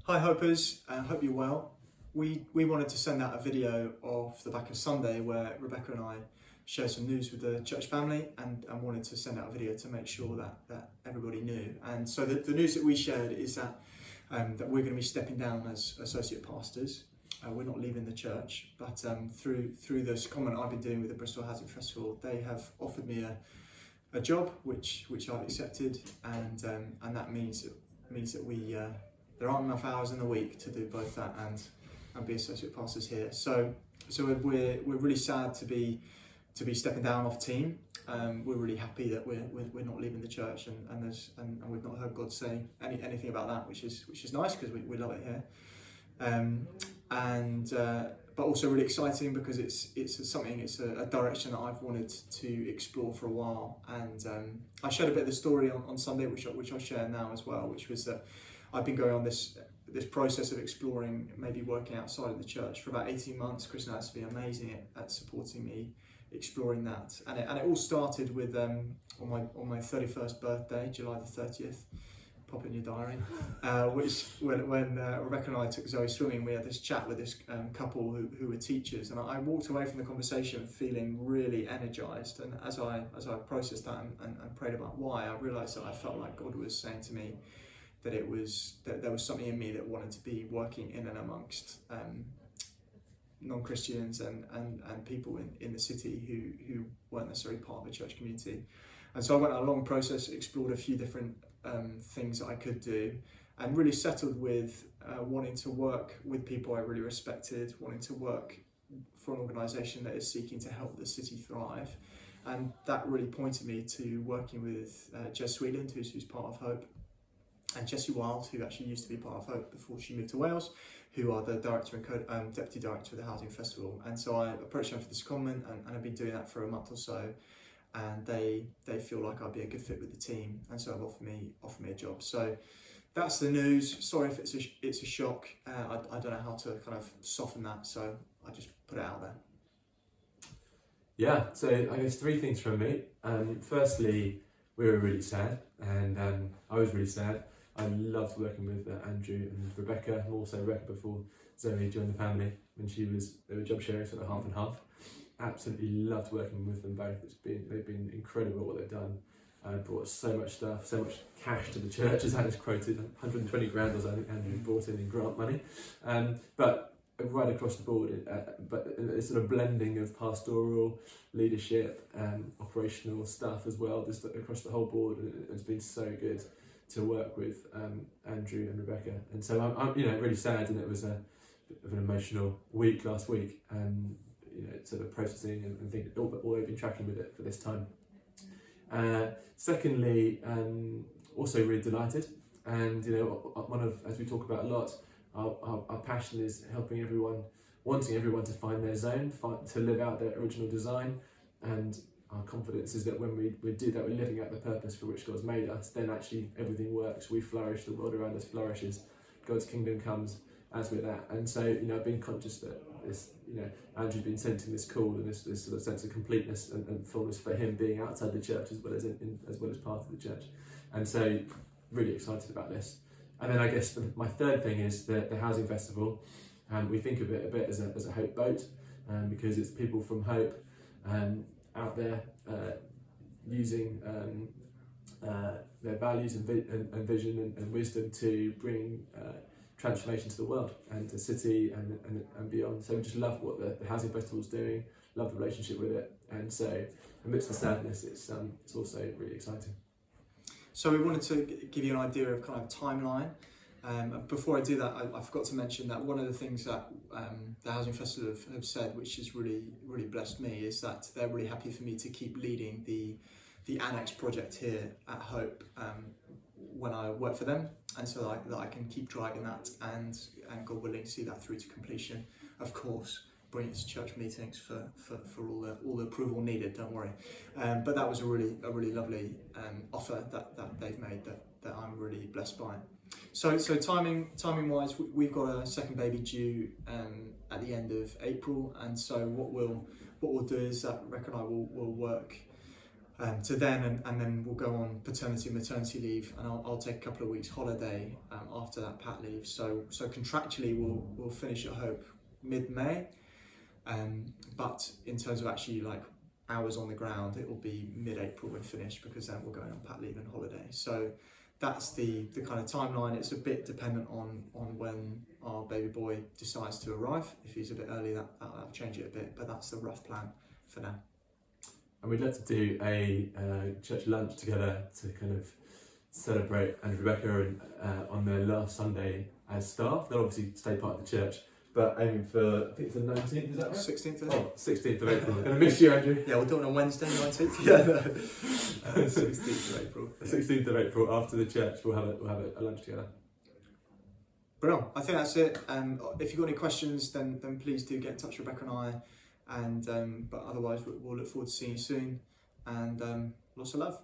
Hi Hopers, hope you're well. We wanted to send out a video off the back of Sunday where Rebekah and I shared some news with the church family and wanted to send out a video to make sure that everybody knew. And so the news that we shared is that we're going to be stepping down as associate pastors. We're not leaving the church, but through this comment I've been doing with the Bristol Housing Festival, they have offered me a job which I've accepted, and that means that we there aren't enough hours in the week to do both that and be associate pastors here. So we're really sad to be stepping down off team. We're really happy that we're not leaving the church, and we've not heard God say anything about that, which is nice because we love it here. But also really exciting because it's a direction that I've wanted to explore for a while. And I shared a bit of the story on Sunday, which I'll share now as well, which was that I've been going on this process of exploring maybe working outside of the church for about 18 months. Chris has been amazing at supporting me exploring that, and it all started with on my 31st birthday, July the 30th. Pop in your diary. Which when Rebekah and I took Zoe swimming, we had this chat with this couple who were teachers, and I walked away from the conversation feeling really energized. And as I processed that and prayed about why, I realized that I felt like God was saying to me that there was something in me that wanted to be working in and amongst non-Christians and people in the city who weren't necessarily part of the church community. And so I went on a long process, explored a few different things that I could do, and really settled with wanting to work with people I really respected, wanting to work for an organisation that is seeking to help the city thrive. And that really pointed me to working with Jess Sweeland, who's part of Hope, and Jessie Wild, who actually used to be part of Hope before she moved to Wales, who are the director and deputy director of the Housing Festival. And so I approached them for this comment, and I've been doing that for a month or so. And they feel like I'd be a good fit with the team, and so have offered me a job. So that's the news. Sorry if it's a shock. I don't know how to kind of soften that, so I just put it out there. Yeah, so I guess three things from me. Firstly, we were really sad, and I was really sad. I loved working with Andrew and Rebekah, and also Rebekah before Zoe joined the family when they were job sharing, sort of half and half. Absolutely loved working with them both. They've been incredible what they've done. Brought so much stuff, so much cash to the church, as Anna's quoted, 120 grand or so I think Andrew brought in grant money. But right across the board, but it's sort of blending of pastoral, leadership, operational stuff as well, just across the whole board. It's been so good to work with Andrew and Rebekah. And so I'm really sad, and it was a bit of an emotional week last week. Sort of processing and thinking, all I've been tracking with it for this time. Secondly, also really delighted, and one of, as we talk about a lot, our passion is helping everyone, wanting everyone to find their zone, to live out their original design, and our confidence is that when we do that, we're living out the purpose for which God's made us, then actually everything works, we flourish, the world around us flourishes, God's kingdom comes as with that. And so, I've been conscious that this, Andrew's been sensing this call and this sort of sense of completeness and fullness for him being outside the church as well as part of the church. And so, really excited about this. And then I guess my third thing is the Housing Festival. We think of it a bit as a Hope boat, because it's people from Hope out there using their values and vision and wisdom to bring transformation to the world and the city and beyond. So we just love what the Housing Festival is doing, love the relationship with it, and so amidst the sadness, it's also really exciting. So we wanted to give you an idea of kind of timeline. Before I do that, I forgot to mention that one of the things that the Housing Festival have said, which has really blessed me, is that they're really happy for me to keep leading the annex project here at Hope when I work for them, and so that I can keep driving that and God willing see that through to completion. Of course, bring it to church meetings for all the approval needed. Don't worry. But that was a really lovely offer that they've made that I'm really blessed by. So timing wise, we've got a second baby due at the end of April, and so what we'll do is that Rebekah and I will work to then, and then we'll go on paternity and maternity leave, and I'll take a couple of weeks holiday after that pat leave. So contractually we'll finish at Hope mid-May, but in terms of actually like hours on the ground, it will be mid-April when finished, because then we're going on pat leave and holiday. So that's the kind of timeline. It's a bit dependent on when our baby boy decides to arrive. If he's a bit early, that'll change it a bit, but that's the rough plan for now. And we'd love to do a church lunch together to kind of celebrate and Rebekah on their last Sunday as staff. They'll obviously stay part of the church, but aiming for, I think it's the 19th, is that right? 16th of April. 16th of April. I'm going to miss you, Andrew. Yeah, we'll do it on Wednesday, 19th. Yeah, no. 16th of April. Yeah. 16th of April, after the church, we'll have a lunch together. Brilliant. I think that's it. If you've got any questions, then please do get in touch with Rebekah and I. And but otherwise, we'll look forward to seeing you soon. And lots of love.